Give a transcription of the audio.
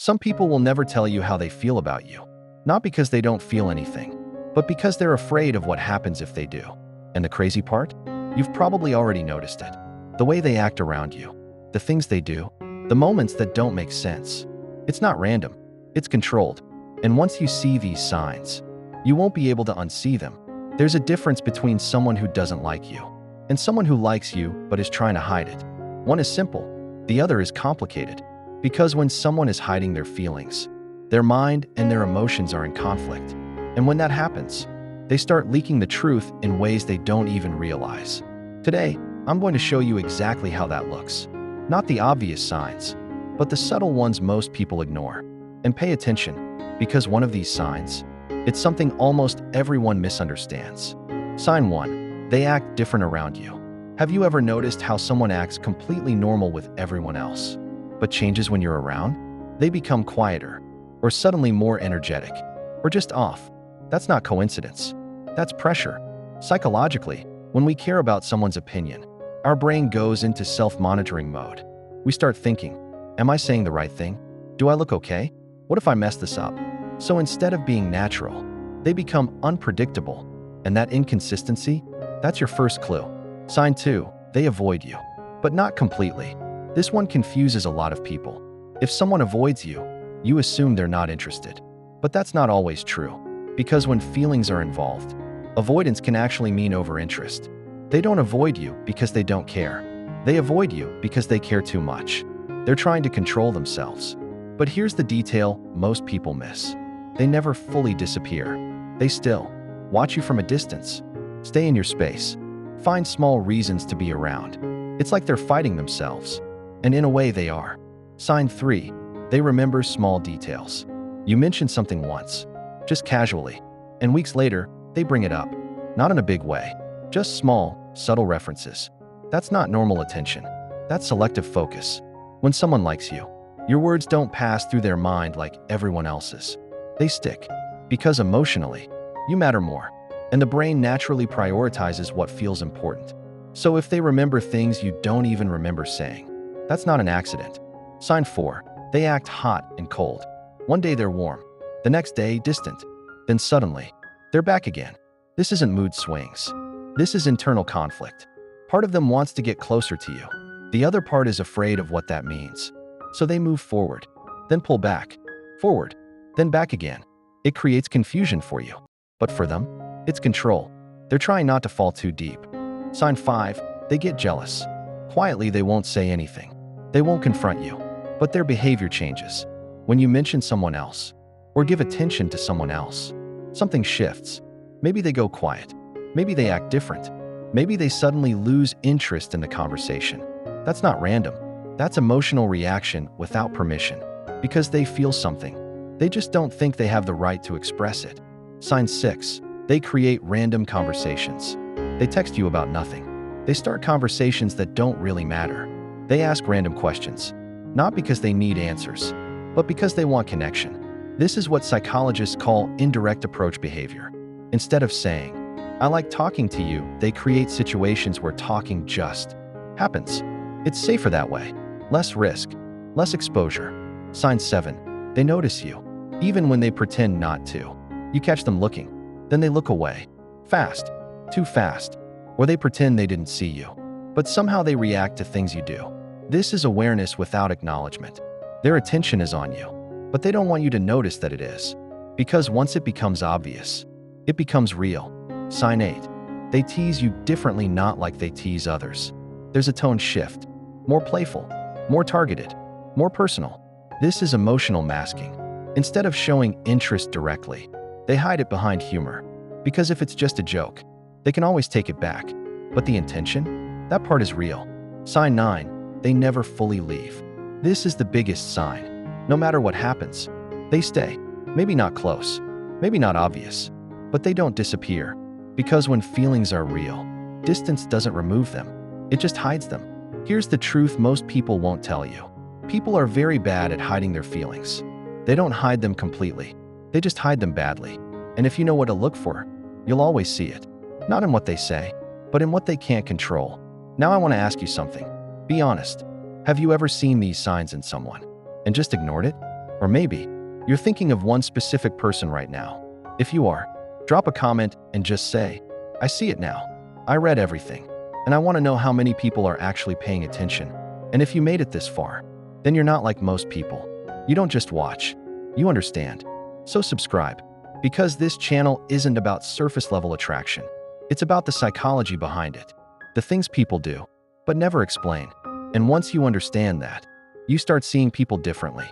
Some people will never tell you how they feel about you, not because they don't feel anything, but because they're afraid of what happens if they do. And the crazy part? You've probably already noticed it. The way they act around you, the things they do, the moments that don't make sense. It's not random, it's controlled. And once you see these signs, you won't be able to unsee them. There's a difference between someone who doesn't like you and someone who likes you but is trying to hide it. One is simple, the other is complicated. Because when someone is hiding their feelings, their mind and their emotions are in conflict. And when that happens, they start leaking the truth in ways they don't even realize. Today, I'm going to show you exactly how that looks. Not the obvious signs, but the subtle ones most people ignore. And pay attention, because one of these signs, it's something almost everyone misunderstands. Sign 1. They act different around you. Have you ever noticed how someone acts completely normal with everyone else, but changes when you're around? They become quieter, or suddenly more energetic, or just off. That's not coincidence. That's pressure. Psychologically, when we care about someone's opinion, our brain goes into self-monitoring mode. We start thinking, am I saying the right thing? Do I look okay? What if I mess this up? So instead of being natural, they become unpredictable. And that inconsistency, that's your first clue. Sign 2, they avoid you, but not completely. This one confuses a lot of people. If someone avoids you, you assume they're not interested. But that's not always true, because when feelings are involved, avoidance can actually mean overinterest. They don't avoid you because they don't care. They avoid you because they care too much. They're trying to control themselves. But here's the detail most people miss. They never fully disappear. They still watch you from a distance, stay in your space, find small reasons to be around. It's like they're fighting themselves. And in a way they are. Sign 3, they remember small details. You mentioned something once, just casually, and weeks later, they bring it up. Not in a big way, just small, subtle references. That's not normal attention. That's selective focus. When someone likes you, your words don't pass through their mind like everyone else's. They stick, because emotionally, you matter more, and the brain naturally prioritizes what feels important. So if they remember things you don't even remember saying, that's not an accident. Sign 4, they act hot and cold. One day they're warm, the next day distant, then suddenly, they're back again. This isn't mood swings. This is internal conflict. Part of them wants to get closer to you. The other part is afraid of what that means. So they move forward, then pull back, forward, then back again. It creates confusion for you. But for them, it's control. They're trying not to fall too deep. Sign 5, they get jealous. Quietly, they won't say anything. They won't confront you, but their behavior changes. When you mention someone else, or give attention to someone else, something shifts. Maybe they go quiet. Maybe they act different. Maybe they suddenly lose interest in the conversation. That's not random. That's emotional reaction without permission, because they feel something. They just don't think they have the right to express it. Sign 6, they create random conversations. They text you about nothing. They start conversations that don't really matter. They ask random questions, not because they need answers, but because they want connection. This is what psychologists call indirect approach behavior. Instead of saying, I like talking to you, they create situations where talking just happens. It's safer that way. Less risk, less exposure. Sign 7, they notice you, even when they pretend not to. You catch them looking, then they look away. Fast, too fast, or they pretend they didn't see you. But somehow they react to things you do. This is awareness without acknowledgement. Their attention is on you, but they don't want you to notice that it is. Because once it becomes obvious, it becomes real. Sign 8, they tease you differently, not like they tease others. There's a tone shift, more playful, more targeted, more personal. This is emotional masking. Instead of showing interest directly, they hide it behind humor. Because if it's just a joke, they can always take it back. But the intention? That part is real. Sign 9, they never fully leave. This is the biggest sign. No matter what happens, they stay. Maybe not close, maybe not obvious, but they don't disappear. Because when feelings are real, distance doesn't remove them. It just hides them. Here's the truth most people won't tell you. People are very bad at hiding their feelings. They don't hide them completely. They just hide them badly. And if you know what to look for, you'll always see it. Not in what they say, but in what they can't control. Now I want to ask you something. Be honest. Have you ever seen these signs in someone and just ignored it? Or maybe you're thinking of one specific person right now. If you are, drop a comment and just say, I see it now. I read everything, and I want to know how many people are actually paying attention. And if you made it this far, then you're not like most people. You don't just watch, you understand. So subscribe, because this channel isn't about surface level attraction. It's about the psychology behind it, the things people do, but never explain. And once you understand that, you start seeing people differently.